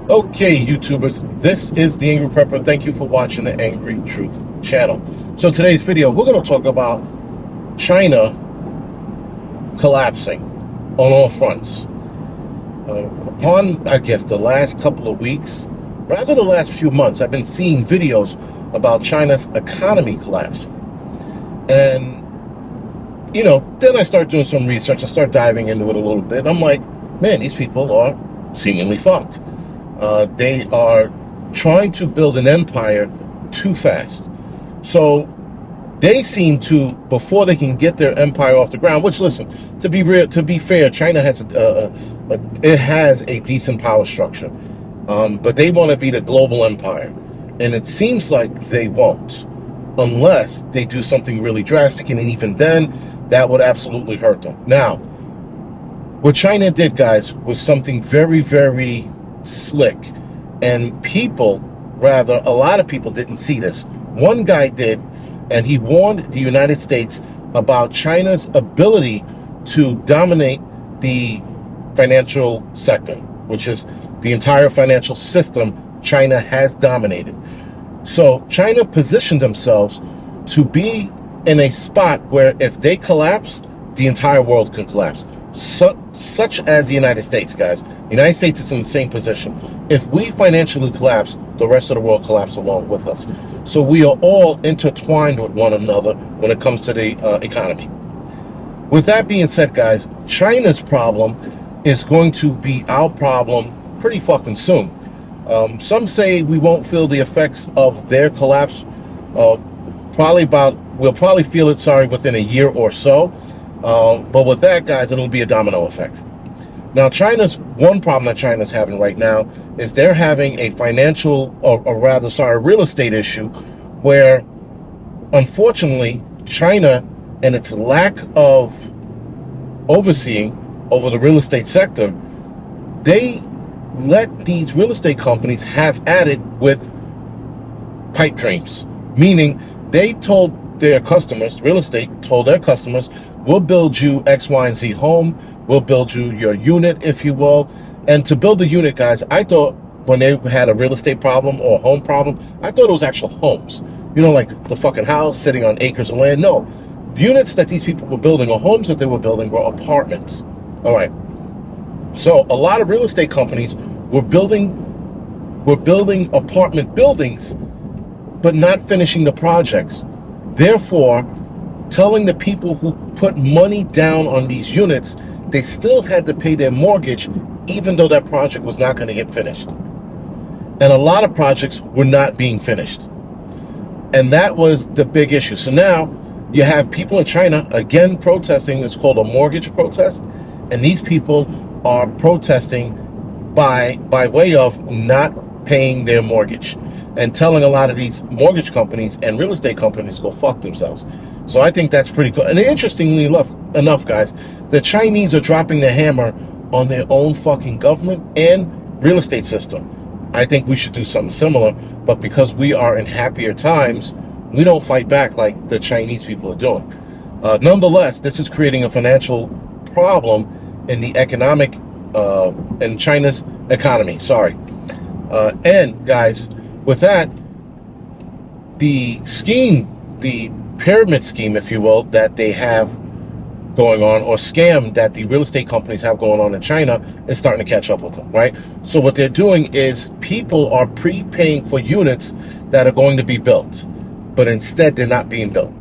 Okay, YouTubers, this is the Angry Prepper. Thank you for watching the Angry Truth channel. So today's video, we're going to talk about China collapsing on all fronts. Upon, I guess, the last couple of weeks, rather the last few months, I've been seeing videos about China's economy collapsing. And, then I start doing some research. I start diving into it a little bit. I'm like, man, these people are seemingly fucked. They are trying to build an empire too fast. So they seem to, before they can get their empire off the ground, which, listen, to be fair, China has it has a decent power structure, but they want to be the global empire, and it seems like they won't, unless they do something really drastic, and even then, that would absolutely hurt them. Now, what China did, guys, was something very, very slick, and a lot of people didn't see this. One guy did, and he warned the United States about China's ability to dominate the financial sector, which is the entire financial system China has dominated. So China positioned themselves to be in a spot where if they collapse, the entire world can collapse. Such as the United States, guys. The United States is in the same position. If we financially collapse, the rest of the world collapses along with us. So we are all intertwined with one another when it comes to the economy. With that being said, guys, China's problem is going to be our problem pretty fucking soon. Some say we won't feel the effects of their collapse. We'll probably feel it, within a year or so. But with that, guys, it'll be a domino effect. Now, one problem that China's having right now is they're having a real estate issue where, unfortunately, China and its lack of overseeing over the real estate sector, they let these real estate companies have at it with pipe dreams, meaning they told their customers, real estate told their customers, we'll build you X, Y, and Z home. We'll build you your unit, if you will. And to build the unit, guys, I thought when they had a real estate problem or a home problem, I thought it was actual homes. Like the fucking house sitting on acres of land. No, the units that these people were building or homes that they were building were apartments. All right. So a lot of real estate companies were building apartment buildings, but not finishing the projects. Therefore, telling the people who put money down on these units, they still had to pay their mortgage, even though that project was not going to get finished. And a lot of projects were not being finished. And that was the big issue. So now you have people in China, again, protesting. It's called a mortgage protest. And these people are protesting by way of not paying their mortgage and telling a lot of these mortgage companies and real estate companies to go fuck themselves. So I think that's pretty cool. And interestingly enough, guys, the Chinese are dropping the hammer on their own fucking government and real estate system. I think we should do something similar, but because we are in happier times, we don't fight back like the Chinese people are doing. Nonetheless, this is creating a financial problem in the in China's economy. And guys, with that, the pyramid scheme, if you will, that they have going on, or scam that the real estate companies have going on in China, is starting to catch up with them, right? So what they're doing is people are prepaying for units that are going to be built, but instead they're not being built.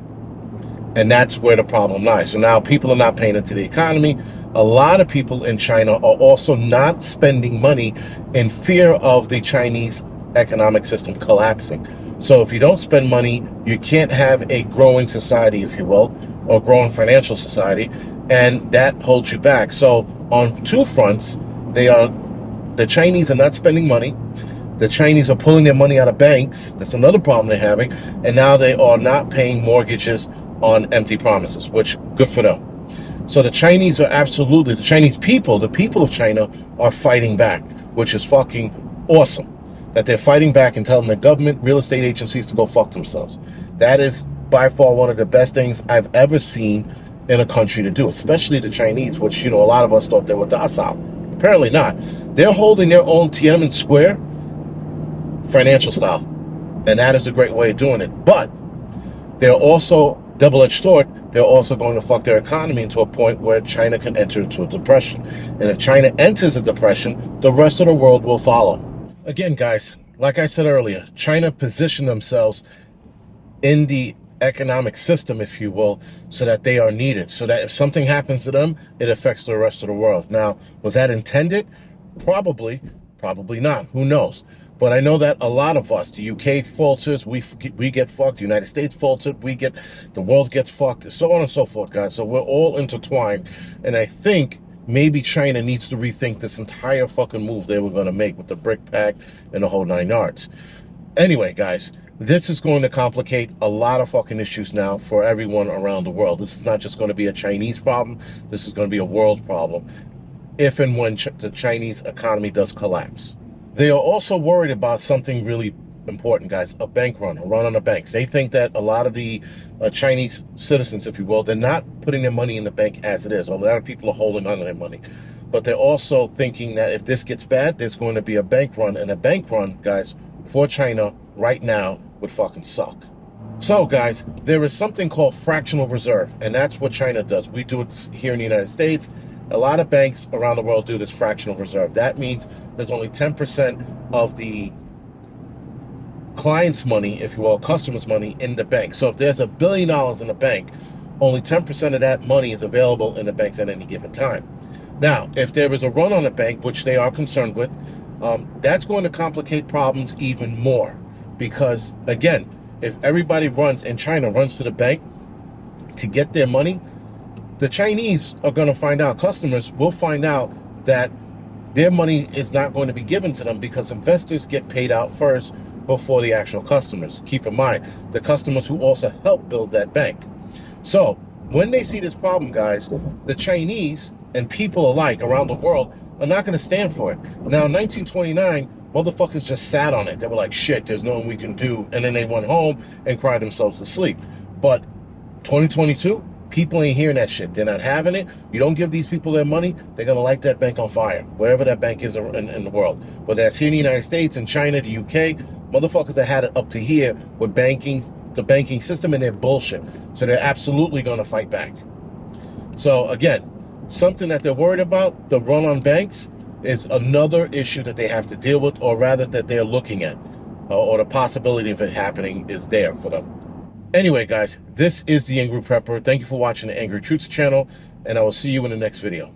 And that's where the problem lies. So now people are not paying into the economy. A lot of people in China are also not spending money in fear of the Chinese economic system collapsing. So if you don't spend money, you can't have a growing society, if you will, or growing financial society, and that holds you back. So on two fronts, the Chinese are not spending money. The Chinese are pulling their money out of banks. That's another problem they're having. And now they are not paying mortgages on empty promises, which, good for them. So the Chinese people, the people of China, are fighting back, which is fucking awesome. That they're fighting back and telling the government, real estate agencies to go fuck themselves. That is by far one of the best things I've ever seen in a country to do, especially the Chinese, which, a lot of us thought they were docile. Apparently not. They're holding their own Tiananmen Square financial style. And that is a great way of doing it. But they're also, double-edged sword, they're also going to fuck their economy into a point where China can enter into a depression. And if China enters a depression, the rest of the world will follow. Again, guys, like I said earlier, China positioned themselves in the economic system, if you will, so that they are needed, so that if something happens to them, it affects the rest of the world. Now, was that intended? Probably not. Who knows? But I know that a lot of us, the UK falters, we get fucked. The United States faltered, the world gets fucked, so on and so forth, guys. So we're all intertwined, and I think maybe China needs to rethink this entire fucking move they were going to make with the BRIC Pact and the whole 9 yards. Anyway, guys, this is going to complicate a lot of fucking issues now for everyone around the world. This is not just going to be a Chinese problem. This is going to be a world problem if and when the Chinese economy does collapse. They are also worried about something really important, guys, a bank run, a run on the banks. They think that a lot of the Chinese citizens, if you will, they're not putting their money in the bank as it is. A lot of people are holding on to their money. But they're also thinking that if this gets bad, there's going to be a bank run. And a bank run, guys, for China right now would fucking suck. So, guys, there is something called fractional reserve, and that's what China does. We do it here in the United States. A lot of banks around the world do this fractional reserve. That means there's only 10% of the client's money, if you will, customers' money in the bank. So if there's $1 billion in the bank, only 10% of that money is available in the banks at any given time. Now, if there is a run on the bank, which they are concerned with, that's going to complicate problems even more. Because, again, if everybody runs, and China runs to the bank to get their money, the Chinese are going to find out, customers will find out that their money is not going to be given to them because investors get paid out first before the actual customers. Keep in mind, the customers who also help build that bank. So when they see this problem, guys, the Chinese and people alike around the world are not going to stand for it. Now, in 1929, motherfuckers just sat on it. They were like, shit, there's nothing we can do. And then they went home and cried themselves to sleep. But 2022, people ain't hearing that shit. They're not having it. You don't give these people their money, they're going to light that bank on fire, wherever that bank is in the world. Whether that's here in the United States, in China, the UK, motherfuckers that had it up to here with the banking system, and they're bullshit. So they're absolutely going to fight back. So again, something that they're worried about, the run on banks, is another issue that they have to deal with, or rather that they're looking at, or the possibility of it happening is there for them. Anyway, guys, this is the Angry Prepper. Thank you for watching the Angry Truths channel, and I will see you in the next video.